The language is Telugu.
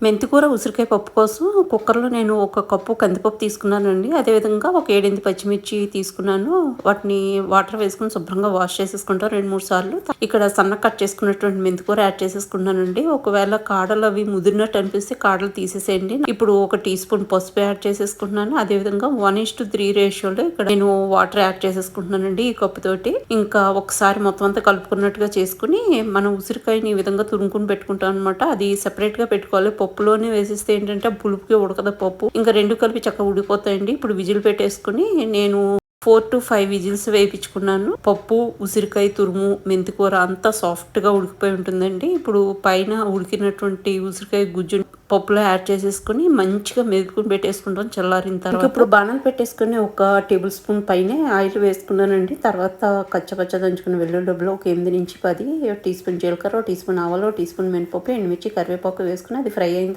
మెంతికూర, ఉసిరికాయ పప్పు కోసం కుక్కర్‌లో నేను ఒక కప్పు కందిపప్పు తీసుకున్నానండి. అదేవిధంగా ఒక 7, 8 పచ్చిమిర్చి తీసుకున్నాను. వాటిని వాటర్ వేసుకొని శుభ్రంగా వాష్ చేసేసుకుంటా 2, 3 సార్లు. ఇక్కడ సన్నగా కట్ చేసుకున్నటువంటి మెంతికూర యాడ్ చేసేసుకున్నానండి. ఒకవేళ కాడలు అవి ముదిరినట్టు అనిపిస్తే కాడలు తీసేసేయండి. ఇప్పుడు ఒక టీ స్పూన్ పసుపు యాడ్ చేసేసుకుంటున్నాను. అదేవిధంగా 1:3 రేషియోలో ఇక్కడ నేను వాటర్ యాడ్ చేసేసుకుంటున్నానండి ఈ కప్పు తోటి. ఇంకా ఒకసారి మొత్తం అంతా కలుపుకున్నట్టుగా చేసుకుని మనం ఉసిరికాయని ఈ విధంగా తురుముకొని పెట్టుకుంటాం అనమాట. అది సెపరేట్‌గా పెట్టుకోవాలి. పప్పులోనే వేసేస్తే ఏంటంటే పులుపుకి ఉడకదు పప్పు. ఇంకా 2 కలిపి చక్కగా ఉడికిపోతాయండి. ఇప్పుడు విజిల్ పెట్టేసుకొని నేను 4-5 విజిల్స్ వేయించుకున్నాను. పప్పు, ఉసిరికాయ తురుము, మెంతికూర అంతా సాఫ్ట్‌గా ఉడికిపోయి ఉంటుందండి. ఇప్పుడు పైన ఉడికినటువంటి ఉసిరికాయ గుజ్జు పప్పులో యాడ్ చేసేసుకొని మంచిగా మెదుపుకొని పెట్టేసుకుంటాం చల్లారిన తర్వాత. ఇప్పుడు బాణలు పెట్టేసుకొని ఒక టేబుల్ స్పూన్ పైనే ఆయిల్ వేసుకున్నానండి. తర్వాత కచ్చపచ్చ దంచుకున్న వెల్లుల్లి డబ్బులు ఒక 8-10 టీ స్పూన్ జీలకర్ర, టీ స్పూన్ ఆవాలు, టీ స్పూన్ మినపప్పు, ఎండుమిర్చి, కరివేపాకు వేసుకుని అది ఫ్రై అయిన